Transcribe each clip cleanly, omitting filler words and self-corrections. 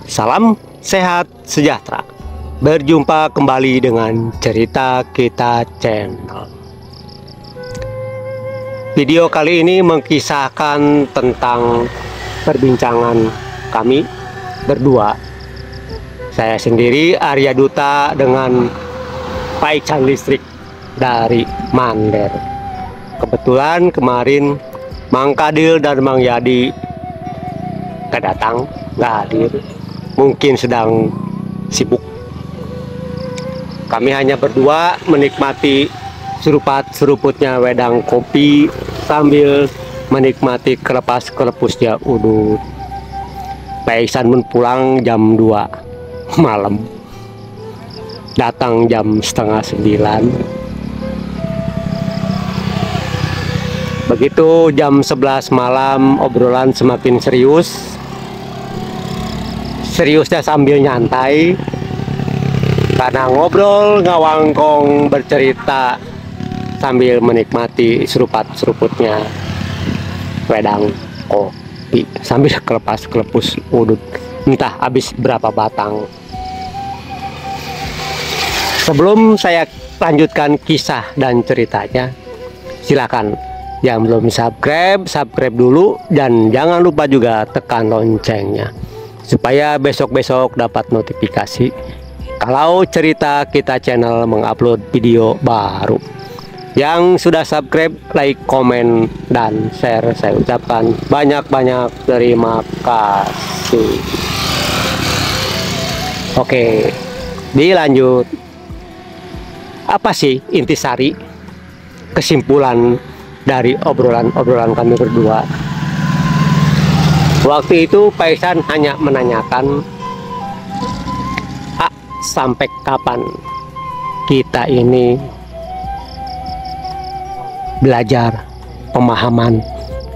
Salam sehat sejahtera. Berjumpa kembali dengan Cerita Kita Channel. Video kali ini mengkisahkan tentang perbincangan kami berdua. Saya sendiri Arya Duta dengan Pak Ican Listrik dari Mander. Kebetulan kemarin Mang Kadil dan Mang Yadi kedatang, nggak hadir. Mungkin sedang sibuk. Kami hanya berdua menikmati seruput-seruputnya wedang kopi sambil menikmati kelepas-kelepusnya udut. Pak Iksan pun pulang jam 2 malam. Datang jam setengah 9. Begitu jam 11 malam obrolan semakin serius. Seriusnya sambil nyantai, karena ngobrol ngawangkong bercerita sambil menikmati seruput-seruputnya wedang kopi sambil kelepas-kelepus udut, entah habis berapa batang. Sebelum saya lanjutkan kisah dan ceritanya, silakan yang belum subscribe dulu, dan jangan lupa juga tekan loncengnya supaya besok-besok dapat notifikasi kalau Cerita Kita Channel mengupload video baru. Yang sudah subscribe, like, komen, dan share, saya ucapkan banyak-banyak terima kasih. Oke, dilanjut. Apa sih intisari kesimpulan dari obrolan kami berdua? Waktu itu Pak Iksan hanya menanyakan, sampai kapan kita ini belajar pemahaman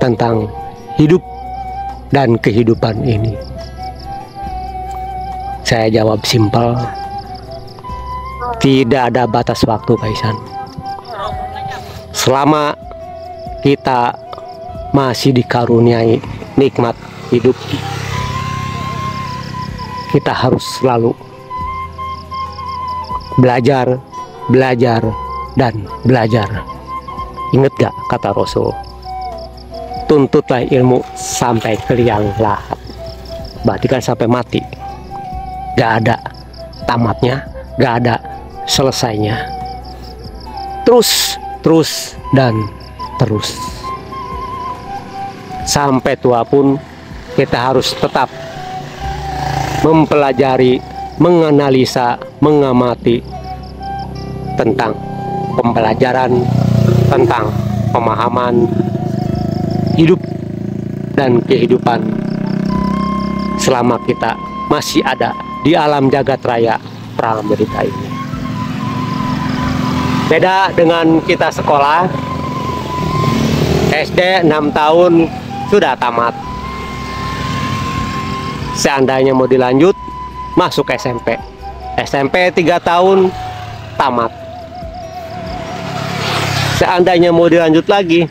tentang hidup dan kehidupan ini? Saya jawab simpel, tidak ada batas waktu Pak Iksan. Selama kita masih dikaruniai nikmat hidup, kita harus selalu belajar, dan belajar. Ingat gak kata Rasul? Tuntutlah ilmu sampai ke liang lahat. Berarti kan sampai mati. Gak ada tamatnya, gak ada selesainya. Terus, dan terus. Sampai tua pun kita harus tetap mempelajari, menganalisa, mengamati tentang pembelajaran, tentang pemahaman hidup dan kehidupan selama kita masih ada di alam jagat raya Pramerita ini. Beda dengan kita sekolah, SD 6 tahun sudah tamat. Seandainya mau dilanjut, masuk SMP. SMP 3 tahun tamat. Seandainya mau dilanjut lagi,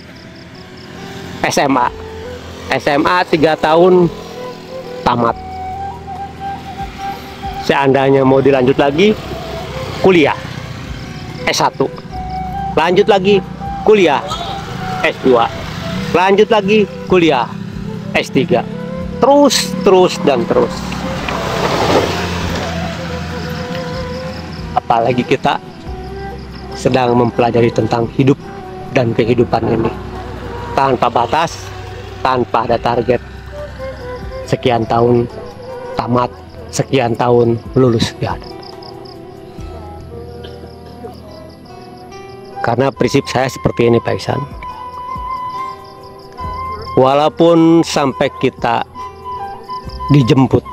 SMA. SMA 3 tahun tamat. Seandainya mau dilanjut lagi, kuliah S1. Lanjut lagi kuliah S2. Lanjut lagi kuliah S3. Terus dan terus. Apalagi kita sedang mempelajari tentang hidup dan kehidupan ini tanpa batas, tanpa ada target. Sekian tahun tamat, sekian tahun lulus. Ya. Karena prinsip saya seperti ini Pak Iksan. Walaupun sampai kita dijemput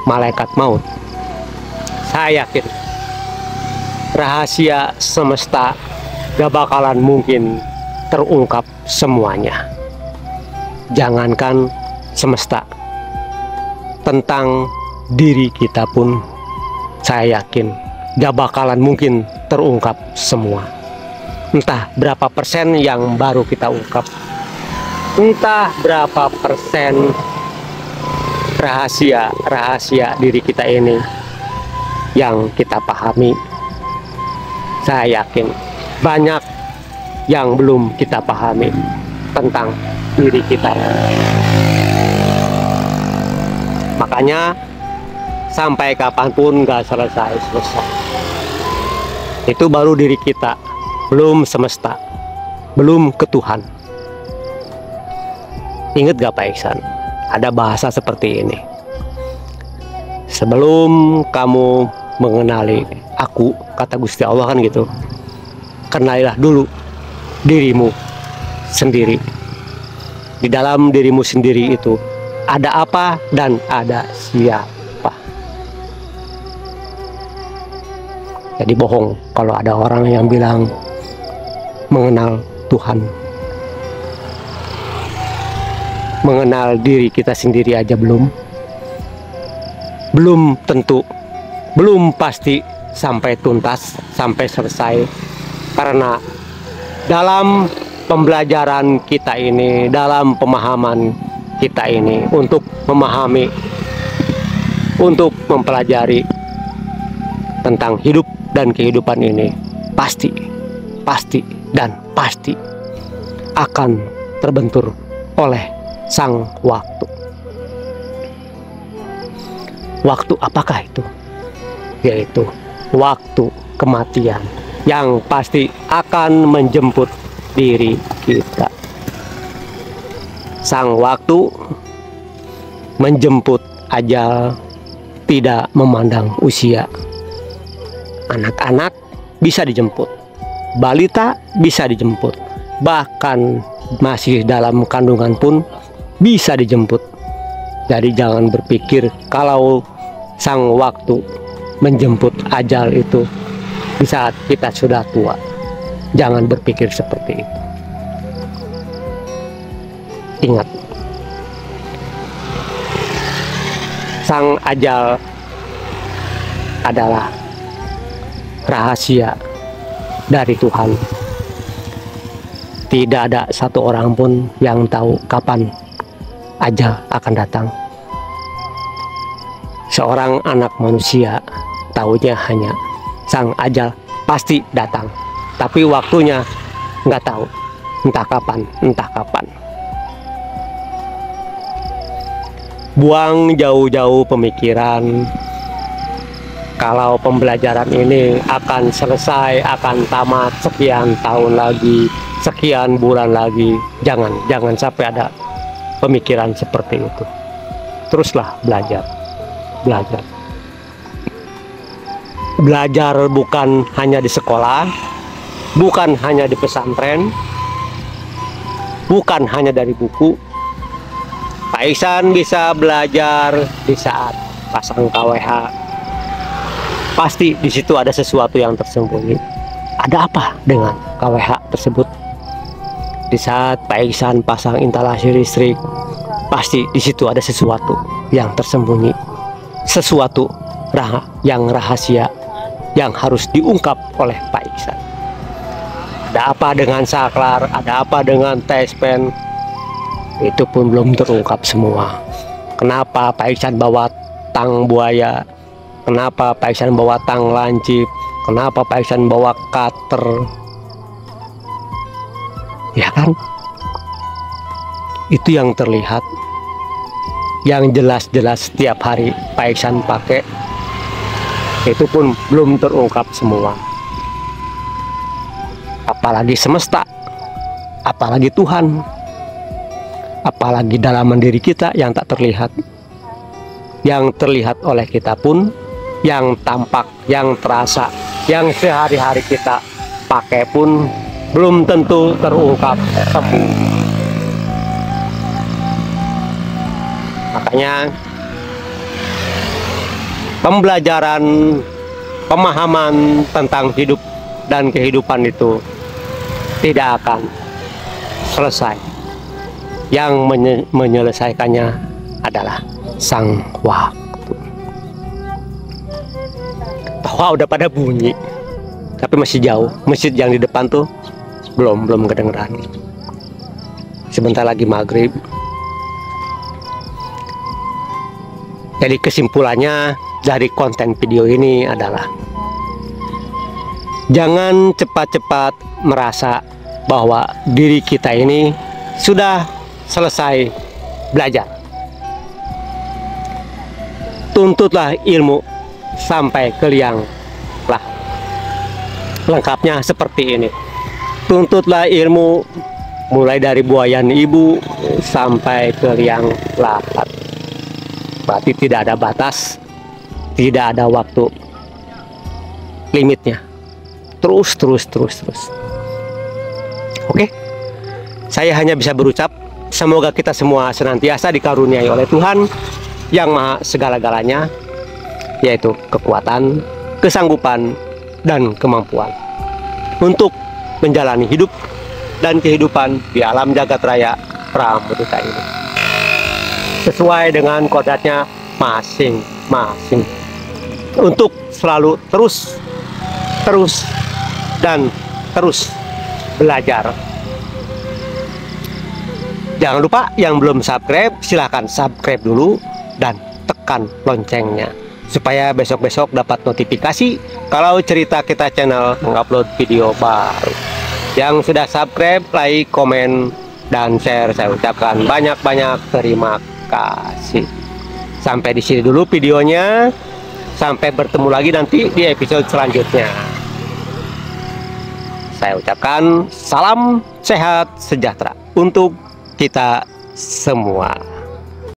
malaikat maut, saya yakin rahasia semesta gak bakalan mungkin terungkap semuanya. Jangankan semesta, tentang diri kita pun saya yakin gak bakalan mungkin terungkap semua. Entah berapa persen yang baru kita ungkap, entah berapa persen rahasia diri kita ini yang kita pahami. Saya yakin banyak yang belum kita pahami tentang diri kita. Makanya sampai kapanpun gak selesai. Itu baru diri kita, belum semesta, belum ke Tuhan. Ingat gak Pak Iksan? Ada bahasa seperti ini. Sebelum kamu mengenali aku, kata Gusti Allah kan gitu, kenalilah dulu dirimu sendiri. Di dalam dirimu sendiri itu ada apa dan ada siapa. Jadi bohong kalau ada orang yang bilang mengenal Tuhan. Mengenal diri kita sendiri aja belum tentu, belum pasti sampai tuntas, sampai selesai. Karena dalam pembelajaran kita ini, dalam pemahaman kita ini, untuk memahami, untuk mempelajari tentang hidup dan kehidupan ini, pasti akan terbentur oleh sang waktu. Waktu apakah itu? Yaitu waktu kematian yang pasti akan menjemput diri kita. Sang waktu menjemput ajal, tidak memandang usia. Anak-anak bisa dijemput, balita bisa dijemput, bahkan masih dalam kandungan pun bisa dijemput. Jadi jangan berpikir kalau sang waktu menjemput ajal itu di saat kita sudah tua. Jangan berpikir seperti itu. Ingat, sang ajal adalah rahasia dari Tuhan. Tidak ada satu orang pun yang tahu kapan ajal akan datang. Seorang anak manusia tahunya hanya sang ajal pasti datang, tapi waktunya nggak tahu, entah kapan. Buang jauh-jauh pemikiran kalau pembelajaran ini akan selesai, akan tamat sekian tahun lagi, sekian bulan lagi. Jangan sampai ada pemikiran seperti itu. Teruslah belajar bukan hanya di sekolah, bukan hanya di pesantren, bukan hanya dari buku. Pak Iksan bisa belajar di saat pasang KWH. Pasti di situ ada sesuatu yang tersembunyi. Ada apa dengan KWH tersebut? Di saat Pak Iksan pasang instalasi listrik, pasti di situ ada sesuatu yang tersembunyi, sesuatu yang rahasia yang harus diungkap oleh Pak Iksan. Ada apa dengan saklar? Ada apa dengan tespen? Itu pun belum terungkap semua. Kenapa Pak Iksan bawa tang buaya? Kenapa Pak Iksan bawa tang lancip? Kenapa Pak Iksan bawa cutter? Ya kan? Itu yang terlihat, yang jelas-jelas setiap hari Pak Iksan pakai. Itu pun belum terungkap semua. Apalagi semesta, apalagi Tuhan, apalagi dalaman diri kita yang tak terlihat. Yang terlihat oleh kita pun, yang tampak, yang terasa, yang sehari-hari kita pakai pun belum tentu terungkap semua. Makanya pembelajaran, pemahaman tentang hidup dan kehidupan itu tidak akan selesai. Yang menyelesaikannya adalah sang waktu. Wah, udah pada bunyi, tapi masih jauh. Masjid yang di depan tuh belum kedengeran. Sebentar lagi maghrib. Jadi kesimpulannya dari konten video ini adalah jangan cepat-cepat merasa bahwa diri kita ini sudah selesai belajar. Tuntutlah ilmu sampai ke liang lah. Lengkapnya seperti ini. Tuntutlah ilmu mulai dari buayan ibu sampai ke liang lahat. Berarti tidak ada batas, tidak ada waktu limitnya. Terus. Oke, saya hanya bisa berucap semoga kita semua senantiasa dikaruniai oleh Tuhan yang Maha segala-galanya, yaitu kekuatan, kesanggupan, dan kemampuan untuk menjalani hidup dan kehidupan di alam jagat raya Pramudita ini sesuai dengan kodratnya masing-masing, untuk selalu terus belajar. Jangan lupa yang belum subscribe, silahkan subscribe dulu dan tekan loncengnya supaya besok-besok dapat notifikasi kalau Cerita Kita channel mengupload video baru. Yang sudah subscribe, like, komen, dan share, saya ucapkan banyak-banyak terima kasih. Sampai di sini dulu videonya. Sampai bertemu lagi nanti di episode selanjutnya. Saya ucapkan salam sehat sejahtera untuk kita semua.